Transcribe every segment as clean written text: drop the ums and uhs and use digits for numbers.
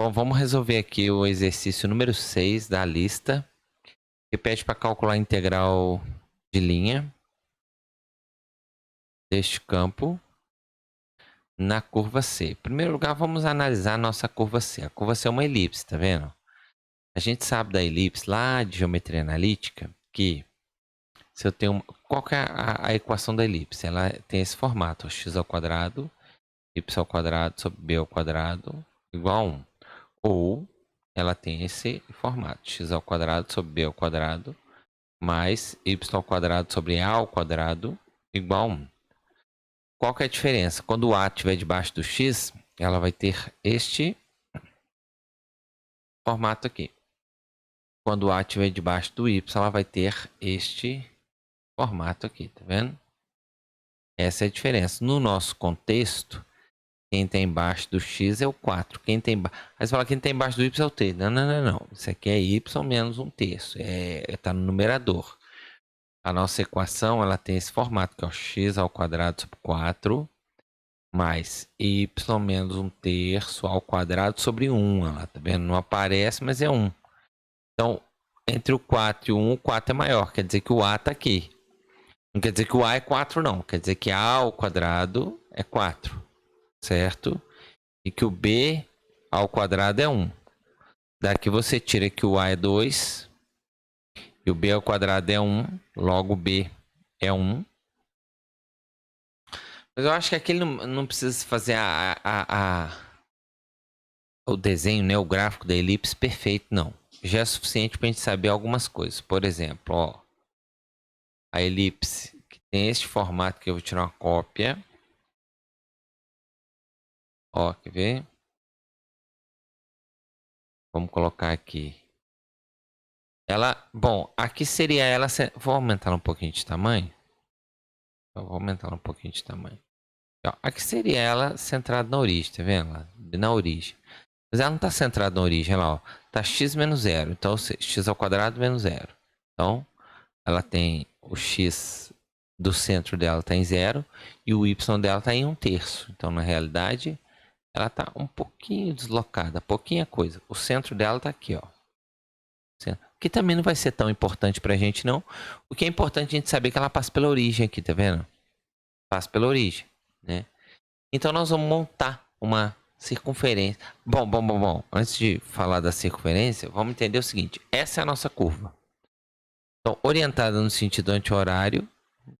Bom, vamos resolver aqui o exercício número 6 da lista, que pede para calcular a integral de linha deste campo na curva C. Em primeiro lugar, vamos analisar a nossa curva C. A curva C é uma elipse, tá vendo? A gente sabe da elipse lá de geometria analítica que se eu tenho qual que é a equação da elipse? Ela tem esse formato, x ao quadrado, y ao quadrado sobre b ao quadrado igual a 1. Ou ela tem esse formato, x ao quadrado sobre b ao quadrado mais y ao quadrado sobre a ao quadrado igual a 1. Qual que é a diferença? Quando o a estiver debaixo do x, ela vai ter este formato aqui. Quando o a estiver debaixo do y, ela vai ter este formato aqui, tá vendo? Essa é a diferença. No nosso contexto, quem está embaixo do x é o 4. Quem tem Aí você fala, quem está embaixo do y é o 3. Não, não, não, não. Isso aqui é y menos 1/3. Está no numerador. A nossa equação ela tem esse formato, que é o x ao quadrado sobre 4 mais y menos 1/3 ao quadrado sobre 1. Ela, tá vendo? Não aparece, mas é 1. Então, entre o 4 e o 1, o 4 é maior. Quer dizer que o a está aqui. Não quer dizer que o a é 4, não. Quer dizer que a ao quadrado é 4. Certo? E que o b ao quadrado é 1. Daqui você tira que o a é 2 e o b ao quadrado é 1. Logo, o b é 1. Mas eu acho que aqui ele não precisa fazer o desenho, né, o gráfico da elipse perfeito, não. Já é suficiente para a gente saber algumas coisas. Por exemplo, ó, a elipse que tem este formato que eu vou tirar uma cópia. Ó, quer ver? Vamos colocar aqui. Bom, aqui seria ela... Vou aumentar um pouquinho de tamanho. Eu vou aumentar um pouquinho de tamanho. Aqui seria ela centrada na origem, tá vendo? Na origem. Mas ela não está centrada na origem, olha lá, ó. Tá x menos 0. Então, x ao quadrado menos 0. Então, ela tem o x do centro dela está em 0 e o y dela está em 1/3. Então, na realidade, ela está um pouquinho deslocada, pouquinha coisa. O centro dela está aqui, ó. Que também não vai ser tão importante para a gente, não. O que é importante a gente saber que ela passa pela origem aqui, tá vendo? Passa pela origem, né? Então, nós vamos montar uma circunferência. Bom. Antes de falar da circunferência, vamos entender o seguinte. Essa é a nossa curva. Então, orientada no sentido anti-horário,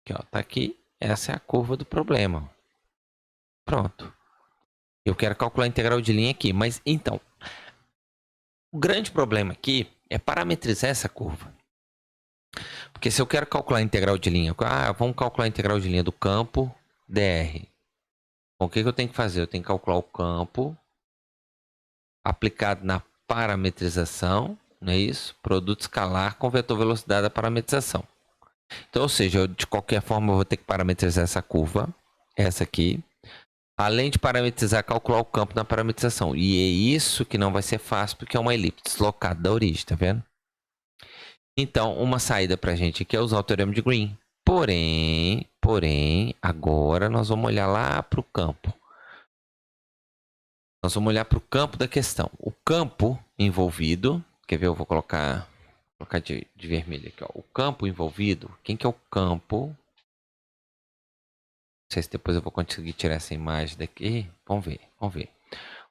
que tá aqui, essa é a curva do problema. Pronto. Eu quero calcular a integral de linha aqui, mas então, o grande problema aqui é parametrizar essa curva. Porque se eu quero calcular a integral de linha, vamos calcular a integral de linha do campo dr. Bom, o que eu tenho que fazer? Eu tenho que calcular o campo aplicado na parametrização, não é isso? Produto escalar com vetor velocidade da parametrização. Então, ou seja, de qualquer forma, eu vou ter que parametrizar essa curva, essa aqui. Além de parametrizar, calcular o campo na parametrização. E é isso que não vai ser fácil, porque é uma elipse deslocada da origem, tá vendo? Então, uma saída para a gente aqui é usar o teorema de Green. Porém, agora nós vamos olhar lá para o campo. Nós vamos olhar para o campo da questão. O campo envolvido, quer ver? Eu vou colocar de vermelho aqui, ó. O campo envolvido, quem que é o campo? Não sei se depois eu vou conseguir tirar essa imagem daqui. Vamos ver.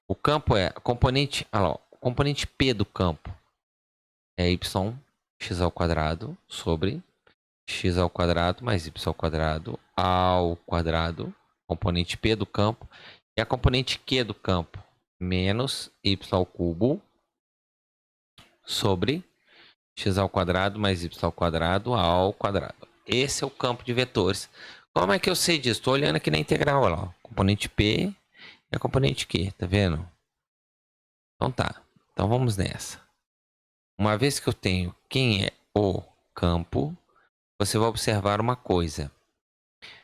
O campo é o componente, o componente P do campo é y x ao quadrado sobre x ao quadrado mais y ao quadrado, componente P do campo, e a componente Q do campo menos y ao cubo sobre x ao quadrado mais y ao quadrado. Esse é o campo de vetores. Como é que eu sei disso? Estou olhando aqui na integral, olha lá, componente P e a componente Q, tá vendo? Então tá, então vamos nessa. Uma vez que eu tenho quem é o campo, você vai observar uma coisa.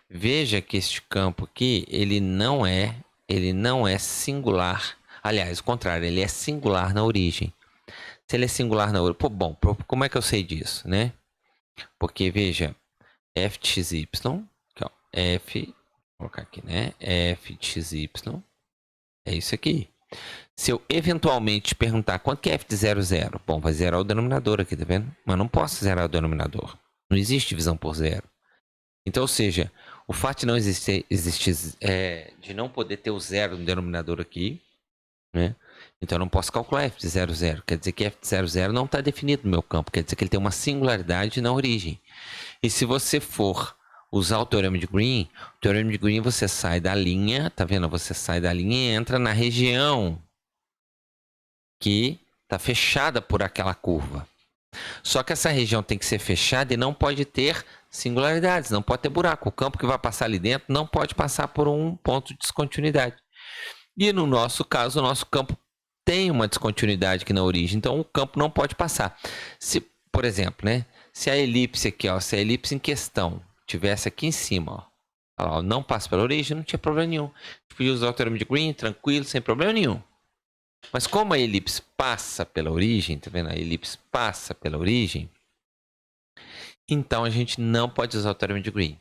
Veja que este campo aqui, ele não é singular. Aliás, o contrário, ele é singular na origem. Se ele é singular na origem... Bom, como é que eu sei disso, né? Porque, veja, f de xy, aqui, ó, vou colocar aqui, né? F de xy é isso aqui. Se eu eventualmente te perguntar quanto que é f de 0, 0, bom, vai zerar o denominador aqui, tá vendo? Mas não posso zerar o denominador. Não existe divisão por zero. Então, ou seja, o fato de não existir de não poder ter o zero no denominador aqui, né? Então eu não posso calcular f de 0, 0. Quer dizer que f de 0, 0 não está definido no meu campo. Quer dizer que ele tem uma singularidade na origem. E se você for usar o teorema de Green, você sai da linha, tá vendo? Você sai da linha e entra na região que está fechada por aquela curva. Só que essa região tem que ser fechada e não pode ter singularidades, não pode ter buraco. O campo que vai passar ali dentro não pode passar por um ponto de descontinuidade. E no nosso caso, o nosso campo tem uma descontinuidade aqui na origem, então o campo não pode passar. Se, por exemplo, né, se a elipse aqui, ó, se a elipse em questão tivesse aqui em cima, ó, não passa pela origem, não tinha problema nenhum. A gente podia usar o teorema de Green, tranquilo, sem problema nenhum. Mas como a elipse passa pela origem, tá vendo? A elipse passa pela origem, então a gente não pode usar o teorema de Green.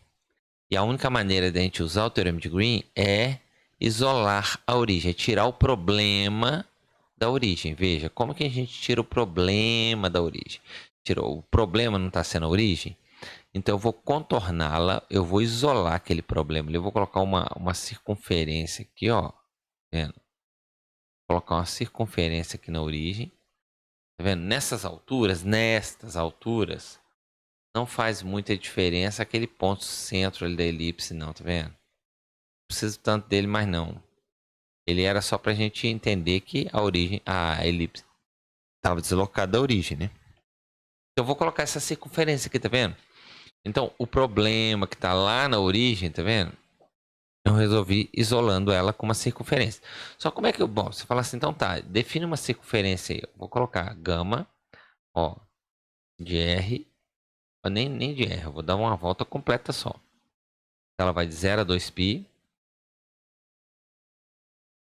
E a única maneira de a gente usar o teorema de Green é isolar a origem, é tirar o problema da origem. Veja, como que a gente tira o problema da origem? Tirou, o problema não está sendo a origem? Então eu vou contorná-la, eu vou isolar aquele problema. Eu vou colocar uma circunferência aqui, ó. Vendo? Vou colocar uma circunferência aqui na origem. Tá vendo? Nestas alturas, não faz muita diferença aquele ponto centro ali da elipse, não, tá vendo? Não preciso tanto dele, mas não. Ele era só pra gente entender que a elipse estava deslocada da origem, né? Então eu vou colocar essa circunferência aqui, tá vendo? Então o problema que tá lá na origem, tá vendo? Eu resolvi isolando ela com uma circunferência. Só como é que eu... Bom, você fala assim, então tá, define uma circunferência aí. Eu vou colocar gama, ó, de R, nem de R, eu vou dar uma volta completa só. Ela vai de 0 a 2π.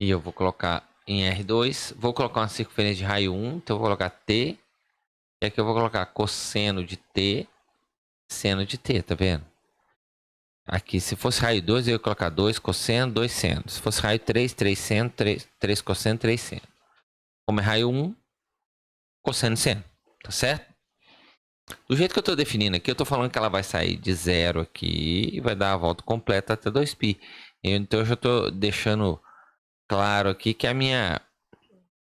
E eu vou colocar em R2. Vou colocar uma circunferência de raio 1. Então eu vou colocar T. E aqui eu vou colocar cosseno de T, seno de T, tá vendo? Aqui, se fosse raio 2, eu ia colocar 2 cosseno, 2 seno. Se fosse raio 3, 3 seno, 3 cosseno, 3 seno. Como é raio 1, cosseno e seno. Tá certo? Do jeito que eu estou definindo aqui, eu estou falando que ela vai sair de 0 aqui e vai dar a volta completa até 2π. Então eu já estou deixando claro aqui que a minha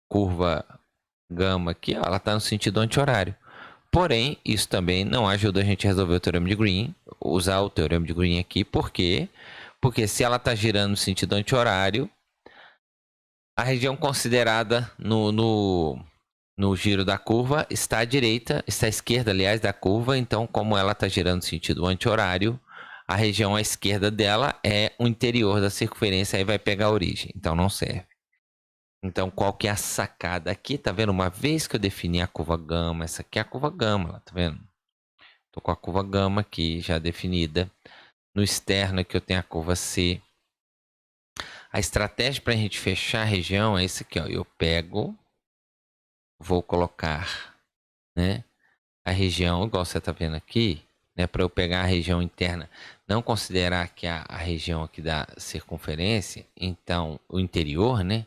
curva gama aqui, ó, ela está no sentido anti-horário. Porém, isso também não ajuda a gente a resolver o teorema de Green, usar o teorema de Green aqui, por quê? Porque se ela está girando no sentido anti-horário, a região considerada no giro da curva está à direita, está à esquerda, aliás, da curva. Então, como ela está girando no sentido anti-horário, a região à esquerda dela é o interior da circunferência, aí vai pegar a origem. Então, não serve. Então, qual que é a sacada aqui? Tá vendo? Uma vez que eu defini a curva gama, essa aqui é a curva gama, tá vendo? Tô com a curva gama aqui já definida. No externo aqui eu tenho a curva C. A estratégia para a gente fechar a região é isso aqui, ó. Eu pego, vou colocar, né, a região, igual você tá vendo aqui, né, para eu pegar a região interna, não considerar que a região aqui da circunferência, então o interior, né,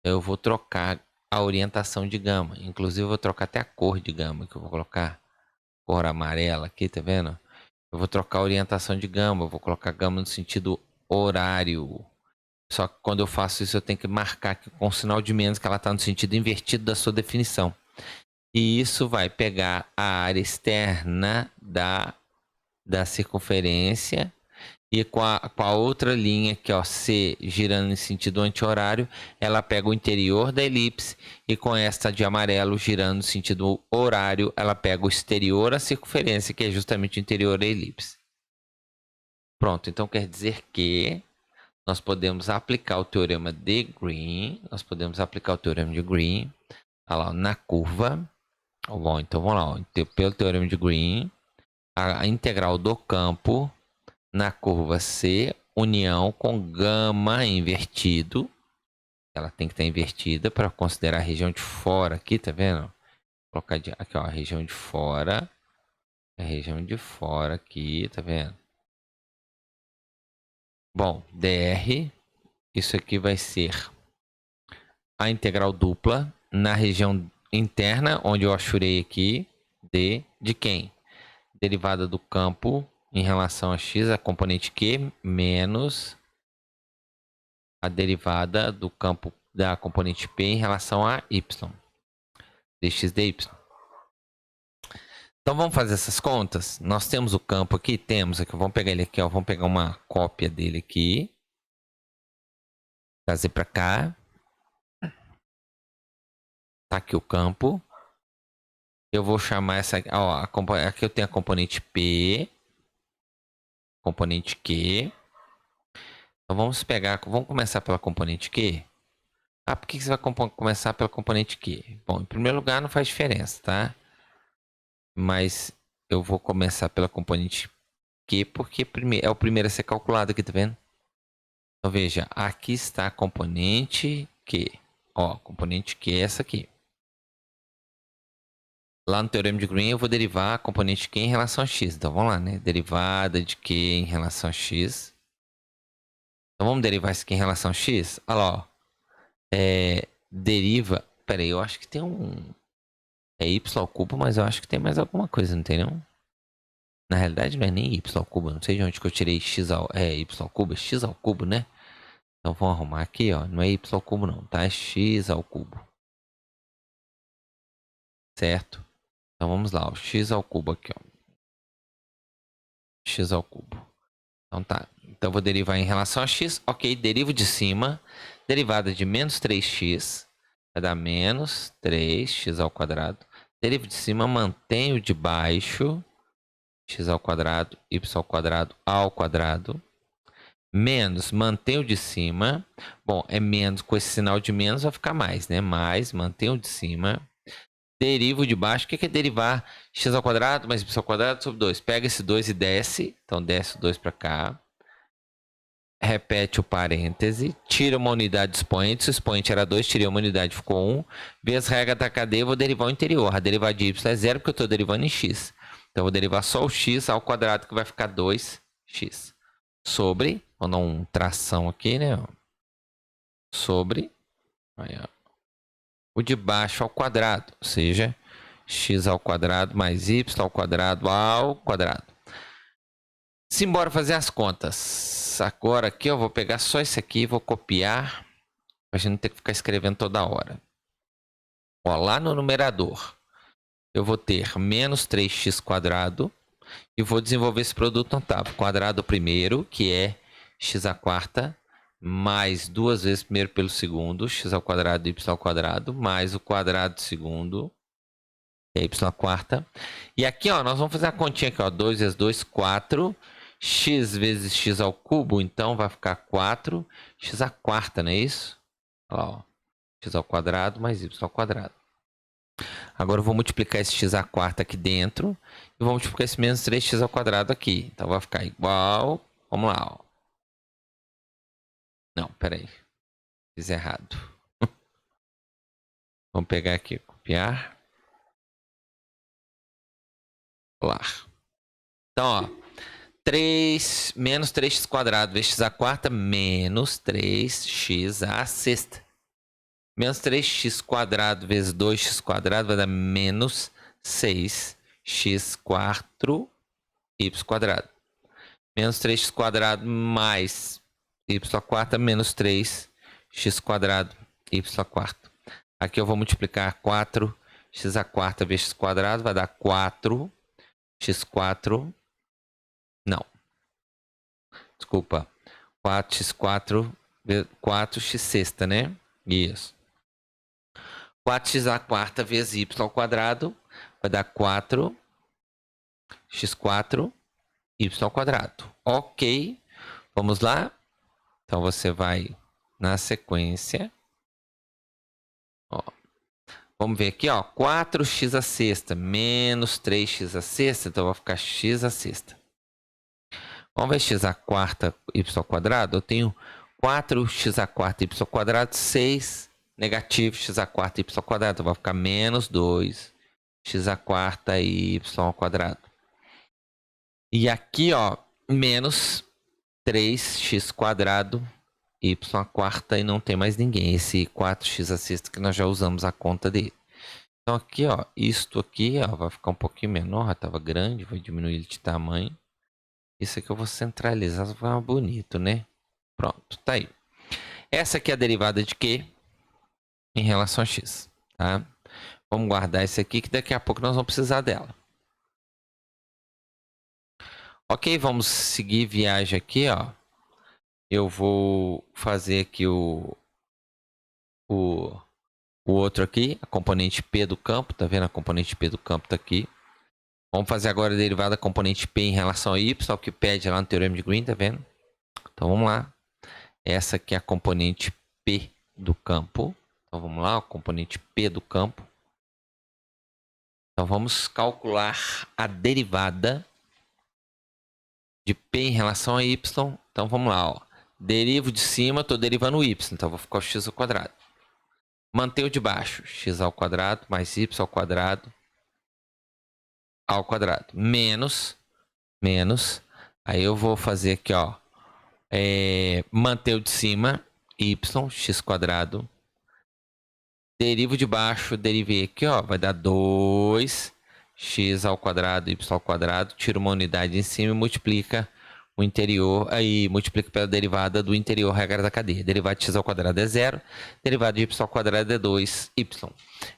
eu vou trocar a orientação de gama. Inclusive, eu vou trocar até a cor de gama, que eu vou colocar cor amarela aqui, tá vendo? Eu vou trocar a orientação de gama, eu vou colocar gama no sentido horário. Só que quando eu faço isso, eu tenho que marcar aqui com um sinal de menos que ela está no sentido invertido da sua definição. E isso vai pegar a área externa da circunferência. E com a outra linha aqui, ó, C, girando em sentido anti-horário, ela pega o interior da elipse. E com esta de amarelo, girando no sentido horário, ela pega o exterior da circunferência, que é justamente o interior da elipse. Pronto, então quer dizer que nós podemos aplicar o teorema de Green. Nós podemos aplicar o teorema de Green, lá, na curva. Bom, então vamos lá. Ó, pelo teorema de Green, a integral do campo na curva C, união com gama invertido. Ela tem que estar invertida para considerar a região de fora aqui, tá vendo? Vou colocar aqui, ó, a região de fora. A região de fora aqui, tá vendo? Bom, dr, isso aqui vai ser a integral dupla na região interna, onde eu achurei aqui, de quem? Derivada do campo em relação a x, a componente q, menos a derivada do campo da componente p em relação a y, dx dy. Então vamos fazer essas contas. Nós temos o campo aqui, temos aqui. Vamos pegar ele aqui, ó. Vamos pegar uma cópia dele aqui, trazer para cá. Tá aqui o campo. Eu vou chamar essa, ó, aqui eu tenho a componente p, componente q. Então vamos começar pela componente q. Ah, por que você vai começar pela componente q? Bom, em primeiro lugar não faz diferença, tá? Mas eu vou começar pela componente q porque é o primeiro a ser calculado aqui, tá vendo? Então veja, aqui está a componente q. Ó, componente q é essa aqui. Lá no teorema de Green eu vou derivar a componente q em relação a x. Então vamos lá, né? Derivada de q em relação a x. Então vamos derivar isso aqui em relação a x. Olha lá, ó. Deriva... Pera aí, eu acho que tem um... É y ao cubo, mas eu acho que tem mais alguma coisa, não tem não? Na realidade não é nem y ao cubo. Não sei de onde que eu tirei x ao... y ao cubo, é x ao cubo, né? Então vamos arrumar aqui, ó. Não é y ao cubo não, tá? É x ao cubo. Certo? Então vamos lá, o x ao cubo aqui, ó. X ao cubo. Então tá. Então eu vou derivar em relação a x. Ok, derivo de cima. Derivada de menos 3x. Vai dar menos 3x ao quadrado. Derivo de cima, mantenho de baixo. X ao quadrado, y ao quadrado. Menos, mantenho de cima. Bom, é menos, com esse sinal de menos vai ficar mais, né? Mais, mantenho de cima. Derivo de baixo. O que é derivar x ao quadrado mais y ao quadrado sobre 2? Pega esse 2 e desce. Então, desce o 2 para cá. Repete o parêntese. Tira uma unidade do expoente. Se o expoente era 2, tirei uma unidade, ficou 1. Vezes regra da cadeia, eu vou derivar o interior. A derivada de y é 0, porque eu estou derivando em x. Então, eu vou derivar só o x ao quadrado, que vai ficar 2x. Sobre, vou dar um tração aqui, né? Sobre... Aí, ó. O de baixo ao quadrado, ou seja, x ao quadrado mais y ao quadrado ao quadrado. Simbora fazer as contas. Agora aqui eu vou pegar só esse aqui e vou copiar, para a gente não ter que ficar escrevendo toda hora. Ó, lá no numerador, eu vou ter menos 3x quadrado e vou desenvolver esse produto notável. Quadrado primeiro, que é x à quarta, mais 2 vezes primeiro pelo segundo, x ao quadrado, y ao quadrado, mais o quadrado do segundo, y à quarta. E aqui, ó, nós vamos fazer a continha aqui, ó, 2 vezes 2, 4, x vezes x ao cubo, então vai ficar 4, x à quarta, não é isso? Olha lá, ó, x ao quadrado mais y ao quadrado. Agora eu vou multiplicar esse x à quarta aqui dentro, e vou multiplicar esse menos 3x ao quadrado aqui. Então vai ficar igual, vamos lá, ó. Não, peraí. Fiz errado. Vamos pegar aqui, copiar. Lá. Então, ó. 3 menos 3x quadrado vezes x à quarta menos 3x à sexta. Menos 3x quadrado vezes 2x quadrado vai dar menos 6x quarto y quadrado. Menos 3x quadrado mais y à quarta menos 3x quadrado y à quarta. Aqui eu vou multiplicar 4x à quarta vezes x quadrado, vai dar 4x4. Não. Desculpa. 4x4, 4x sexta, né? Isso. 4x à quarta vezes y ao quadrado vai dar 4x4 y ao quadrado. Ok. Vamos lá? Então você vai na sequência. Ó. Vamos ver aqui, ó. 4x à sexta menos 3x à sexta. Então vai ficar x à sexta. Vamos ver x à quarta y ao quadrado. Eu tenho 4x à quarta y ao quadrado, 6 negativo x à quarta y ao quadrado. Então vai ficar menos 2 x à quarta y ao quadrado. E aqui, ó, menos 3x quadrado y à quarta e não tem mais ninguém. Esse 4x à sexta que nós já usamos a conta dele. Então aqui, ó, isto aqui, ó, vai ficar um pouquinho menor, estava grande, vou diminuir ele de tamanho. Isso aqui eu vou centralizar, vai ficar bonito, né? Pronto, tá aí. Essa aqui é a derivada de Q em relação a x, tá? Vamos guardar esse aqui que daqui a pouco nós vamos precisar dela. Ok, vamos seguir viagem aqui, ó. Eu vou fazer aqui o outro aqui, a componente P do campo, tá vendo? A componente P do campo tá aqui. Vamos fazer agora a derivada da componente P em relação a y, o que pede lá no teorema de Green, tá vendo? Então vamos lá. Essa aqui é a componente P do campo. Então vamos lá, a componente P do campo. Então vamos calcular a derivada de P em relação a y. Então vamos lá, ó. Derivo de cima, estou derivando o y, então vou ficar o x ao quadrado. Manter o de baixo, x ao quadrado mais y ao quadrado menos, aí eu vou fazer aqui, ó, manter o de cima, y, x quadrado, derivo de baixo, derivei aqui, ó, vai dar 2, x ao quadrado, y ao quadrado, tira uma unidade em cima e multiplica o interior, aí multiplica pela derivada do interior, regra da cadeia. Derivada de x ao quadrado é 0, derivada de y ao quadrado é 2y.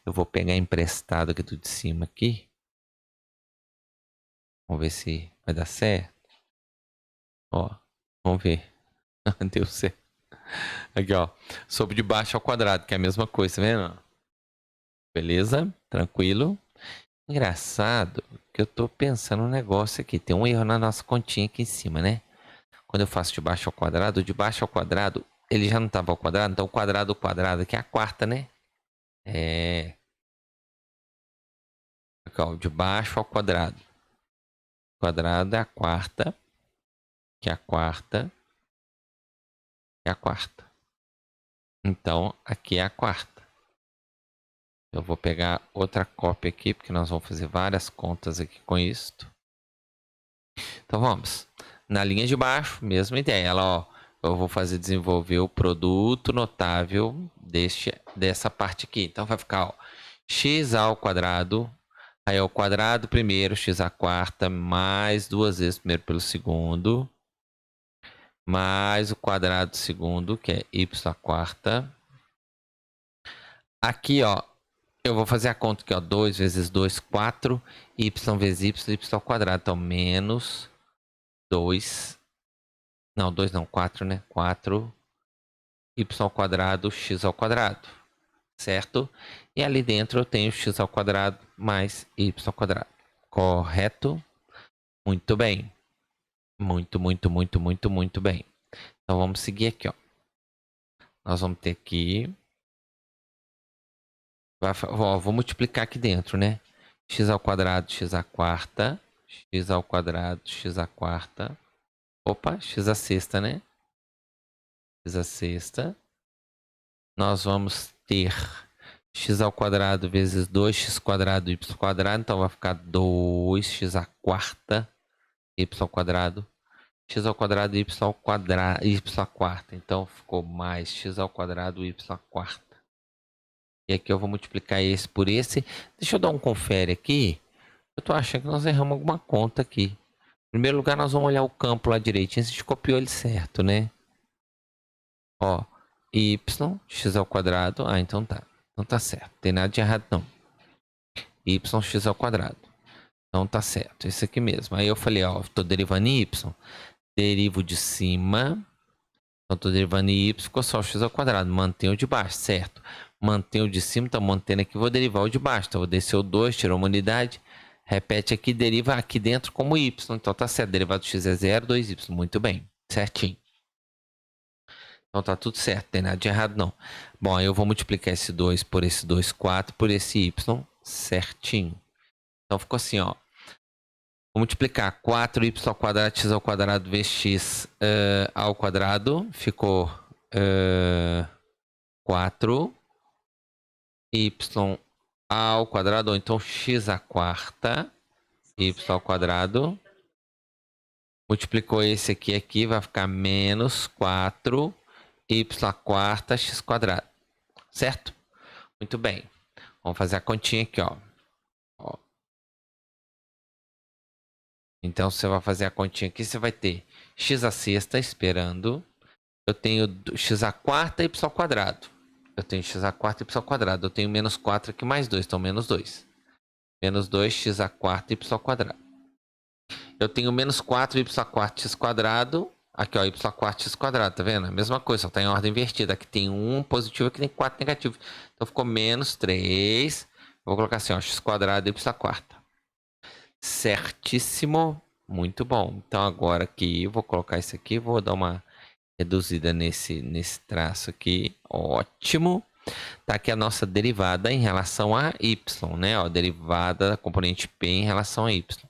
Eu vou pegar emprestado aqui do de cima aqui. Vamos ver se vai dar certo. Ó, vamos ver. Deu certo. Aqui, ó. Sobre de baixo ao quadrado, que é a mesma coisa, tá vendo? Beleza? Tranquilo. Engraçado que eu tô pensando um negócio aqui. Tem um erro na nossa continha aqui em cima, né? Quando eu faço de baixo ao quadrado, ele já não estava ao quadrado, então o quadrado ao quadrado aqui é a quarta, né? É. Aqui, ó, de baixo ao quadrado. O quadrado é a quarta, que é a quarta, que é a quarta. Então, aqui é a quarta. Eu vou pegar outra cópia aqui, porque nós vamos fazer várias contas aqui com isto. Então, vamos. Na linha de baixo, mesma ideia. Ela, ó, eu vou desenvolver o produto notável dessa parte aqui. Então, vai ficar, ó, x ao quadrado, aí ao quadrado primeiro, x à quarta, mais 2 vezes primeiro pelo segundo, mais o quadrado do segundo, que é y à quarta. Aqui, ó, eu vou fazer a conta aqui, ó, 2 vezes 2, 4, y vezes y ao quadrado, então menos 2, não, 2 não, 4, né, 4, y ao quadrado, x ao quadrado, certo? E ali dentro eu tenho x ao quadrado mais y ao quadrado, correto? Muito bem, muito bem. Então vamos seguir aqui, ó. Nós vamos ter aqui, vou multiplicar aqui dentro, né? X ao quadrado, x à quarta, x ao quadrado, x à quarta. Opa, x à sexta, né? X à sexta. Nós vamos ter x ao quadrado vezes 2x quadrado, y quadrado. Então vai ficar 2x à quarta, y ao quadrado. X ao quadrado, y ao quadrado, y à quarta. Então ficou mais x ao quadrado, y à quarta. E aqui eu vou multiplicar esse por esse. Deixa eu dar um confere aqui. Eu tô achando que nós erramos alguma conta aqui. Em primeiro lugar, nós vamos olhar o campo lá direitinho. A gente copiou ele certo, né? Ó, y, x ao quadrado. Ah, então tá. Então tá certo. Não tem nada de errado, não. Y, x ao quadrado. Então tá certo. Esse aqui mesmo. Aí eu falei, ó, tô derivando em y. Derivo de cima. Então tô derivando em y. Ficou só o x ao quadrado. Mantém o de baixo, certo? Mantém o de cima. Tá mantendo aqui. Vou derivar o de baixo. Então vou descer o 2, tirar uma unidade. Repete aqui, deriva aqui dentro como y. Então tá certo. Derivado de x é 0, 2y. Muito bem. Certinho. Então tá tudo certo. Não tem nada de errado, não. Bom, aí eu vou multiplicar esse 2 por esse 2, 4, por esse y. Certinho. Então ficou assim, ó. Vou multiplicar 4y ao quadrado, x ao quadrado, vezes x ao quadrado. Ficou 4y ao quadrado, ou então x à quarta, y ao quadrado. Multiplicou esse aqui, vai ficar menos 4y y à quarta x quadrado. Certo? Muito bem. Vamos fazer a continha aqui, ó. Então, você vai fazer a continha aqui, você vai ter x à sexta esperando. Eu tenho x à quarta y ao quadrado. Eu tenho x à quarta y ao quadrado. Eu tenho menos 4 aqui mais 2, então menos 2. Menos 2 x à quarta y ao quadrado. Eu tenho menos 4 y à quarta x quadrado. Aqui, ó, y à quarta x quadrado, tá vendo? A mesma coisa, só tá em ordem invertida. Aqui tem 1 positivo, aqui tem 4 negativo. Então, ficou menos 3. Vou colocar assim, ó, x quadrado y à quarta. Certíssimo. Muito bom. Então, agora aqui, eu vou colocar isso aqui. Vou dar uma reduzida nesse traço aqui. Ótimo. Tá aqui a nossa derivada em relação a y, né? Ó, derivada da componente p em relação a y.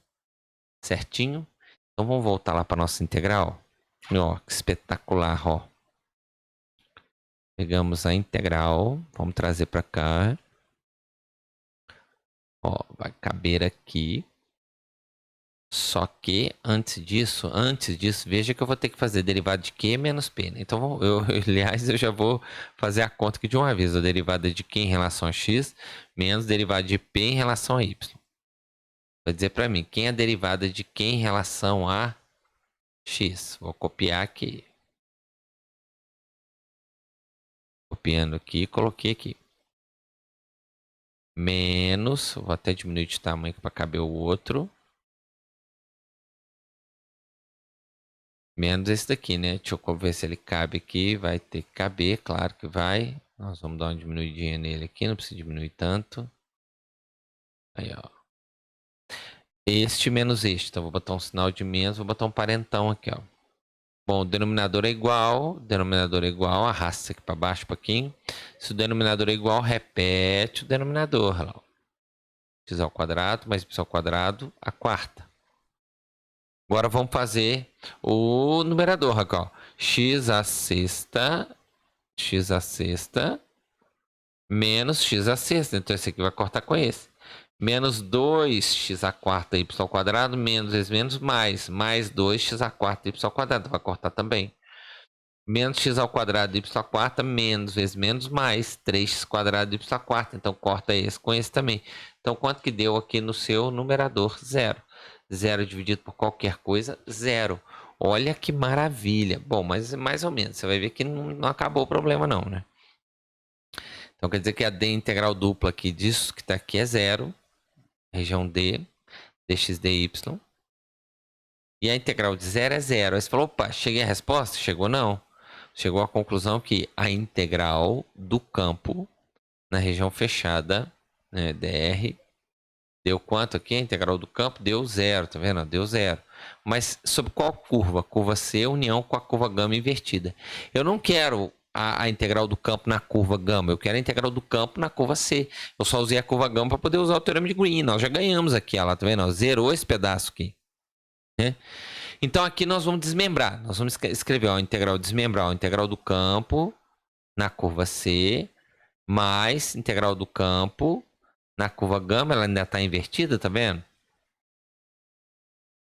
Certinho? Então, vamos voltar lá para nossa integral. Ó, que espetacular, ó. Pegamos a integral. Vamos trazer para cá. Ó, vai caber aqui. Só que antes disso, veja que eu vou ter que fazer derivada de Q menos P, né? Então, aliás, eu já vou fazer a conta aqui de uma vez. A derivada de Q em relação a X menos derivada de P em relação a Y. Vai dizer para mim, quem é a derivada de Q em relação a X? Vou copiar aqui. Copiando aqui, coloquei aqui. Menos, vou até diminuir de tamanho para caber o outro. Menos esse daqui, né? Deixa eu ver se ele cabe aqui. Vai ter que caber, claro que vai. Nós vamos dar uma diminuidinha nele aqui. Não precisa diminuir tanto. Aí, ó. Este menos este. Então, vou botar um sinal de menos. Vou botar um parentão aqui, ó. Bom, o denominador é igual. Denominador é igual. Arrasta aqui para baixo um pouquinho. Se o denominador é igual, repete o denominador. Lá, ó. X ao quadrado mais y ao quadrado, a quarta. Agora vamos fazer o numerador aqui, ó. X à sexta menos x à sexta. Então, esse aqui vai cortar com esse. Menos 2x à quarta y ao quadrado, menos vezes menos, mais 2x à quarta y ao quadrado. Vai cortar também. Menos x ao quadrado y à quarta, menos vezes menos, mais 3x quadrado y à quarta. Então, corta esse com esse também. Então, quanto que deu aqui no seu numerador? 0. 0 dividido por qualquer coisa, 0. Olha que maravilha. Bom, mas mais ou menos. Você vai ver que não acabou o problema não, né? Então, quer dizer que a d integral dupla aqui disso que está aqui é 0. Região D, dx dy. E a integral de 0 é 0. Aí você falou, opa, cheguei à resposta? Chegou não. Chegou à conclusão que a integral do campo na região fechada, né, dr, deu quanto aqui? A integral do campo deu 0, tá vendo? Deu 0. Mas sobre qual curva? Curva C, união com a curva gama invertida. Eu não quero a integral do campo na curva gama, eu quero a integral do campo na curva C. Eu só usei a curva gama para poder usar o teorema de Green. Nós já ganhamos aqui, ela, tá vendo? Zerou esse pedaço aqui. Né? Então aqui nós vamos desmembrar. Nós vamos escrever a integral desmembrar, a integral do campo na curva C, mais integral do campo na curva gama, ela ainda está invertida, tá vendo?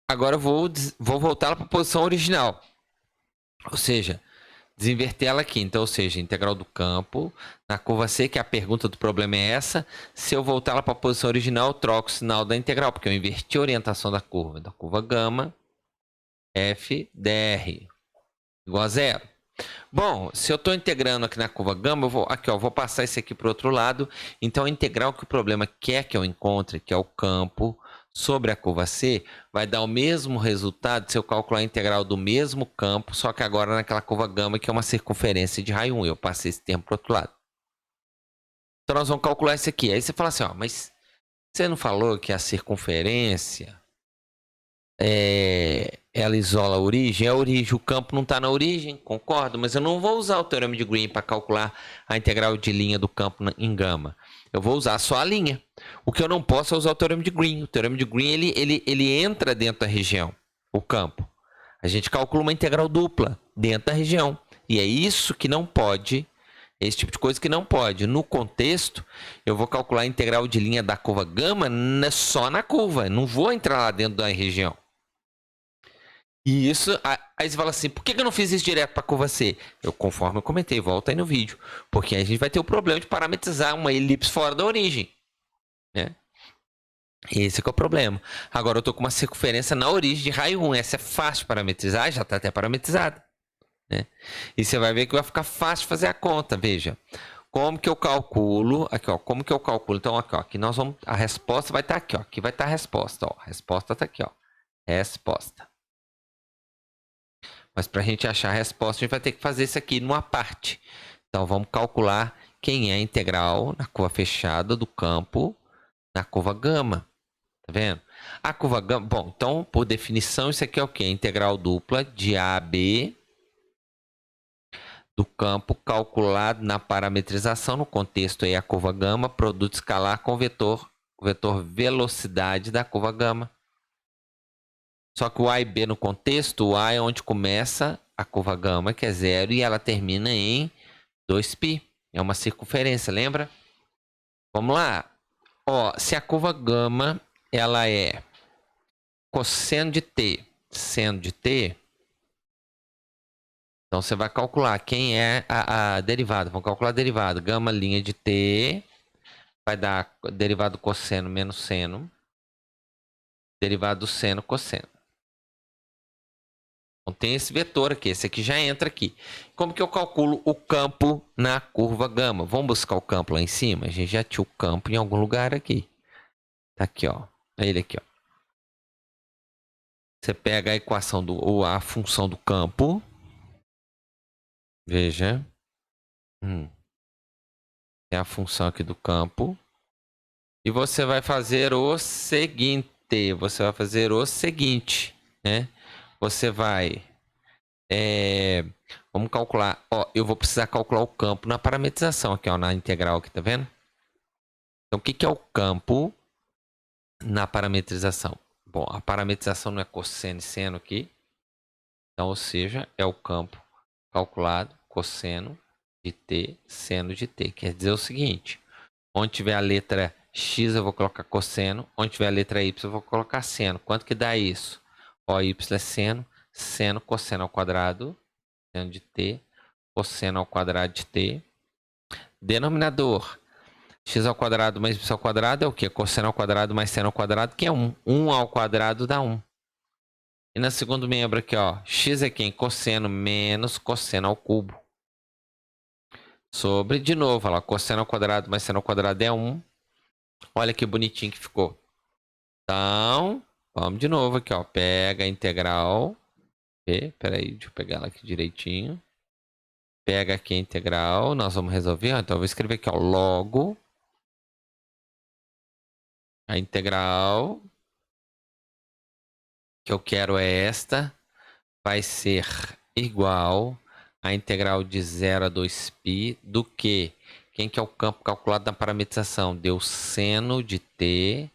Agora eu vou voltar para a posição original. Ou seja, desinverter ela aqui. Então, ou seja, integral do campo na curva C, que a pergunta do problema é essa. Se eu voltar ela para a posição original, eu troco o sinal da integral, porque eu inverti a orientação da curva gama, f dr igual a 0. Bom, se eu estou integrando aqui na curva gama, eu vou passar esse aqui para o outro lado. Então, a integral que o problema quer que eu encontre, que é o campo sobre a curva C, vai dar o mesmo resultado se eu calcular a integral do mesmo campo, só que agora naquela curva gama, que é uma circunferência de raio 1. Eu passei esse termo para o outro lado. Então, nós vamos calcular isso aqui. Aí você fala assim, ó, mas você não falou que a circunferência ela isola a origem? A origem, o campo não está na origem, concordo, mas eu não vou usar o teorema de Green para calcular a integral de linha do campo em gama. Eu vou usar só a linha. O que eu não posso é usar o teorema de Green. O teorema de Green ele entra dentro da região, o campo. A gente calcula uma integral dupla dentro da região. E é isso que não pode, esse tipo de coisa que não pode. No contexto, eu vou calcular a integral de linha da curva gama só na curva. Não vou entrar lá dentro da região. E isso, aí você fala assim, por que eu não fiz isso direto para a curva C? Conforme eu comentei, volta aí no vídeo. Porque aí a gente vai ter o problema de parametrizar uma elipse fora da origem, né? Esse que é o problema. Agora eu tô com uma circunferência na origem de raio 1. Essa é fácil de parametrizar, já está até parametrizada, né? E você vai ver que vai ficar fácil fazer a conta, veja. Como que eu calculo? Aqui, ó, como que eu calculo? Então, aqui, ó, aqui nós vamos, a resposta vai estar aqui, ó. Aqui vai estar a resposta, ó. A resposta está aqui, ó. Resposta. Mas para a gente achar a resposta, a gente vai ter que fazer isso aqui numa parte. Então, vamos calcular quem é a integral na curva fechada do campo na curva gama. Tá vendo? A curva gama... Bom, então, por definição, isso aqui é o quê? Integral dupla de A a B do campo calculado na parametrização. No contexto aí, a curva gama, produto escalar com o vetor velocidade da curva gama. Só que o A e B no contexto, o A é onde começa a curva gama, que é 0, e ela termina em 2π. É uma circunferência, lembra? Vamos lá. Ó, se a curva gama ela é cosseno de t, seno de t, então você vai calcular quem é a derivada. Vamos calcular a derivada. Gama linha de t vai dar derivada do cosseno menos seno, derivada do seno cosseno. Então tem esse vetor aqui, esse aqui já entra aqui. Como que eu calculo o campo na curva gama? Vamos buscar o campo lá em cima? A gente já tinha o campo em algum lugar aqui. Tá aqui, ó. Ele aqui, ó. Você pega a equação ou a função do campo. Veja. É a função aqui do campo. E você vai fazer o seguinte. Você vai fazer o seguinte, né? Você vai... vamos calcular. Ó, eu vou precisar calcular o campo na parametrização aqui, ó, na integral aqui, tá vendo? Então, o que é o campo na parametrização? Bom, a parametrização não é cosseno e seno aqui. Então, ou seja, é o campo calculado cosseno de t, seno de t. Quer dizer o seguinte, onde tiver a letra x eu vou colocar cosseno, onde tiver a letra y eu vou colocar seno. Quanto que dá isso? Ó, y é seno, seno cosseno ao quadrado, seno de t, cosseno ao quadrado de t. Denominador, x ao quadrado mais y ao quadrado é o quê? Cosseno ao quadrado mais seno ao quadrado, que é 1. 1 ao quadrado dá 1. E no segundo membro aqui, ó, x é quem? Cosseno menos cosseno ao cubo. Sobre, de novo, ó, cosseno ao quadrado mais seno ao quadrado é 1. Olha que bonitinho que ficou. Então, vamos de novo aqui, ó. Pega a integral. Peraí, deixa eu pegar ela aqui direitinho. Pega aqui a integral. Nós vamos resolver. Ó, então, eu vou escrever aqui, ó. Logo. A integral que eu quero é esta. Vai ser igual a integral de 0 a 2π do que? Quem que é o campo calculado na parametrização? Deu seno de t,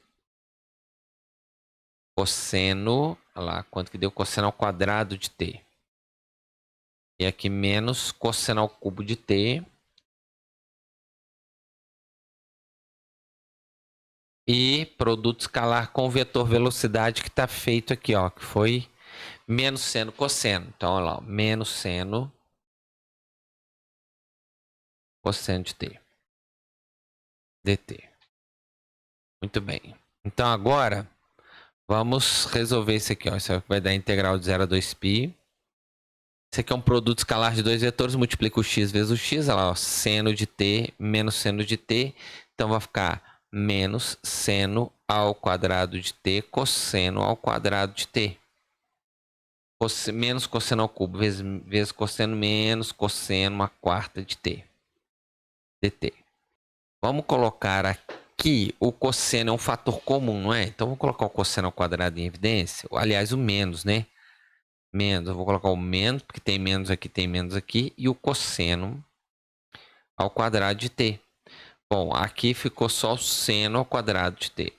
cosseno, olha lá, quanto que deu cosseno ao quadrado de t. E aqui menos cosseno ao cubo de t. E produto escalar com vetor velocidade que está feito aqui, ó, que foi menos seno cosseno. Então, olha lá, ó, menos seno cosseno de t. dt. Muito bem. Então, agora, vamos resolver isso aqui, ó. Isso aqui vai dar integral de 0 a 2π. Isso aqui é um produto escalar de dois vetores, multiplica o x vezes o x, olha lá, ó, seno de t menos seno de t. Então, vai ficar menos seno ao quadrado de t, cosseno ao quadrado de t. Menos cosseno ao cubo, vezes cosseno menos cosseno, uma quarta de t. dt. Vamos colocar aqui, o cosseno é um fator comum, não é? Então, vamos colocar o cosseno ao quadrado em evidência. Aliás, o menos, né? Menos, eu vou colocar o menos, porque tem menos aqui, e o cosseno ao quadrado de t. Bom, aqui ficou só o seno ao quadrado de t.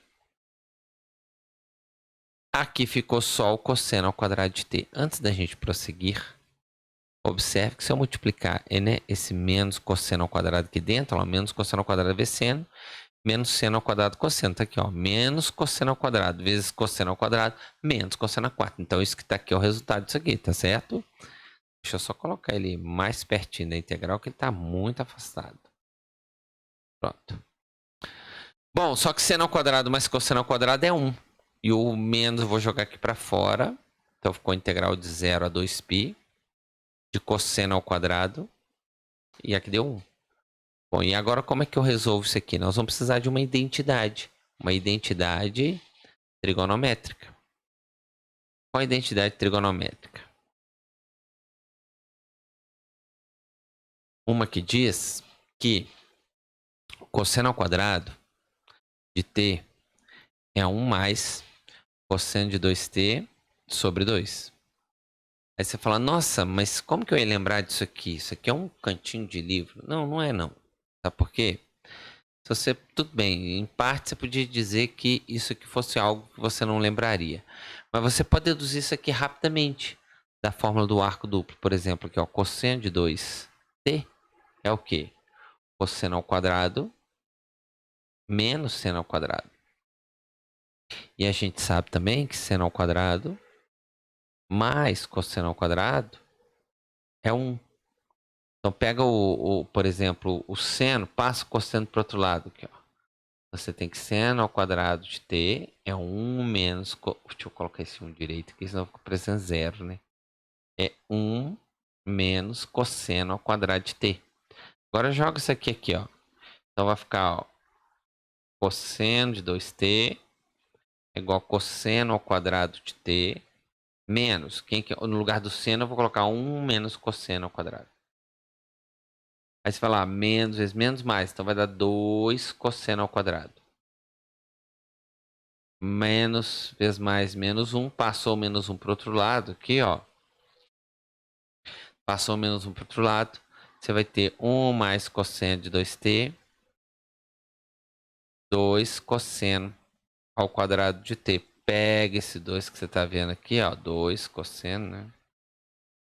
Aqui ficou só o cosseno ao quadrado de t. Antes da gente prosseguir, observe que se eu multiplicar esse menos cosseno ao quadrado aqui dentro, ó, menos cosseno ao quadrado vezes seno, menos seno ao quadrado cosseno. Tá aqui, ó. Menos cosseno ao quadrado vezes cosseno ao quadrado menos cosseno a 4. Então, isso que tá aqui é o resultado disso aqui, tá certo? Deixa eu só colocar ele mais pertinho da integral, que ele tá muito afastado. Pronto. Bom, só que seno ao quadrado mais cosseno ao quadrado é 1. E o menos eu vou jogar aqui para fora. Então, ficou a integral de 0 a 2π de cosseno ao quadrado. E aqui deu 1. Bom, e agora como é que eu resolvo isso aqui? Nós vamos precisar de uma identidade. Uma identidade trigonométrica. Qual a identidade trigonométrica? Uma que diz que cosseno ao quadrado de t é 1 mais cosseno de 2t sobre 2. Aí você fala, nossa, mas como que eu ia lembrar disso aqui? Isso aqui é um cantinho de livro. Não, não é não. Sabe por quê? Se você, tudo bem, em parte você podia dizer que isso aqui fosse algo que você não lembraria. Mas você pode deduzir isso aqui rapidamente. Da fórmula do arco duplo, por exemplo, aqui, ó, cosseno de 2t é o quê? Cosseno ao quadrado menos seno ao quadrado. E a gente sabe também que seno ao quadrado mais cosseno ao quadrado é 1. Então pega por exemplo, o seno, passa o cosseno para o outro lado aqui, ó. Você tem que seno ao quadrado de t é 1 menos... Deixa eu colocar esse 1 direito aqui, senão fica parecendo 0, né? É 1 menos cosseno ao quadrado de t. Agora joga isso aqui, ó. Então vai ficar, ó, cosseno de 2t é igual a cosseno ao quadrado de t menos... no lugar do seno eu vou colocar 1 menos cosseno ao quadrado. Aí você vai lá, menos vezes menos mais. Então vai dar 2 cosseno ao quadrado. Menos vezes mais menos 1. Passou o menos 1 para o outro lado. Aqui, ó. Passou o menos 1 para o outro lado. Você vai ter 1 mais cosseno de 2t. 2 cosseno ao quadrado de t. Pega esse 2 que você está vendo aqui, ó. 2 cosseno, né?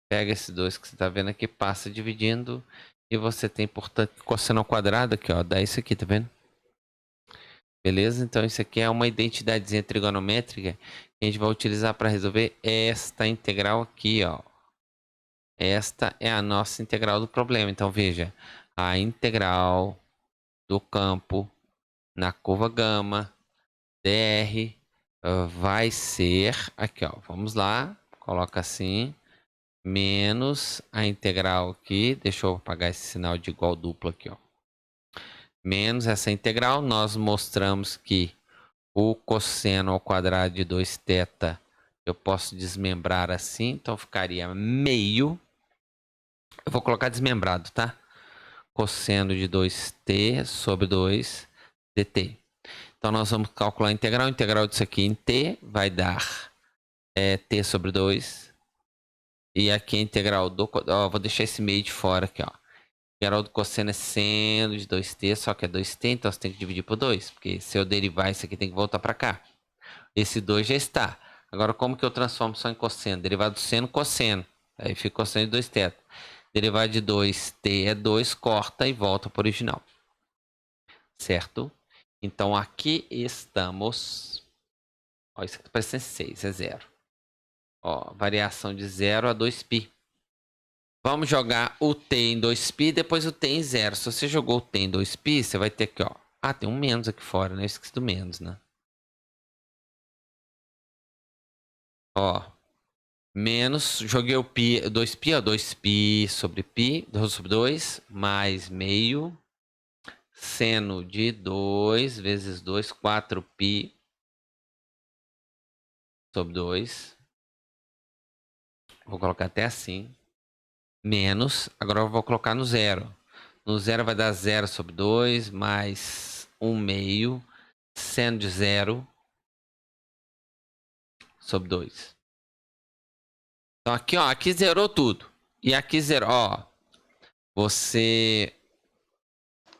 Pega esse 2 que você está vendo aqui, passa dividindo. E você tem, portanto, cosseno ao quadrado aqui, ó. Dá isso aqui, tá vendo? Beleza? Então, isso aqui é uma identidadezinha trigonométrica que a gente vai utilizar para resolver esta integral aqui, ó. Esta é a nossa integral do problema. Então, veja, a integral do campo na curva gama dr vai ser, aqui, ó, vamos lá, coloca assim, menos a integral aqui, deixa eu apagar esse sinal de igual duplo aqui, ó. Menos essa integral, nós mostramos que o cosseno ao quadrado de 2θ eu posso desmembrar assim, então ficaria meio. Eu vou colocar desmembrado, tá? Cosseno de 2t sobre 2 dt. Então nós vamos calcular a integral. A integral disso aqui em t vai dar t sobre 2. E aqui a integral do... Ó, vou deixar esse meio de fora aqui, ó. A integral do cosseno é seno de 2t, só que é 2t, então você tem que dividir por 2. Porque se eu derivar isso aqui tem que voltar para cá. Esse 2 já está. Agora, como que eu transformo só em cosseno? Derivado do seno, cosseno. Aí fica cosseno de 2θ. Derivado de 2t é 2, corta e volta para o original. Certo? Então, aqui estamos... Ó, isso aqui parece ser 6, é 0. Ó, variação de 0 a 2π. Vamos jogar o t em 2π, depois o t em 0. Se você jogou o t em 2π, você vai ter aqui, ó. Ah, tem um menos aqui fora, né? Eu esqueci do menos, né? Ó, menos, joguei o π, 2π, ó, 2π sobre π, 2 sobre 2, mais meio, seno de 2 vezes 2, 4π sobre 2. Vou colocar até assim. Menos, agora eu vou colocar no zero. No zero vai dar 0 sobre 2, mais 1 meio, seno de 0 sobre 2. Então aqui, ó, aqui zerou tudo. E aqui zerou, ó. Você...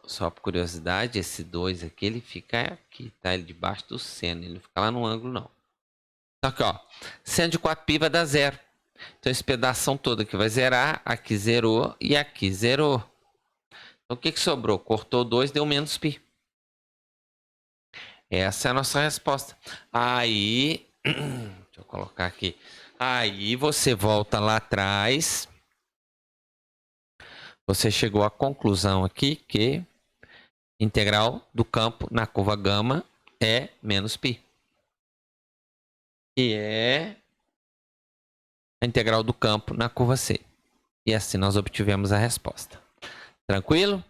Só por curiosidade, esse 2 aqui, ele fica aqui, tá? Ele debaixo do seno, ele não fica lá no ângulo, não. Então aqui, ó. Seno de 4π vai dar 0. Então esse pedaço todo aqui vai zerar, aqui zerou e aqui zerou. Então o que que sobrou? Cortou 2, deu menos π. Essa é a nossa resposta. Aí, deixa eu colocar aqui. Aí você volta lá atrás. Você chegou à conclusão aqui que integral do campo na curva gama é menos π. Que é a integral do campo na curva C. E assim nós obtivemos a resposta. Tranquilo?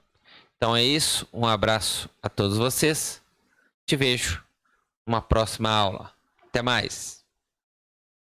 Então é isso. Um abraço a todos vocês. Te vejo numa próxima aula. Até mais.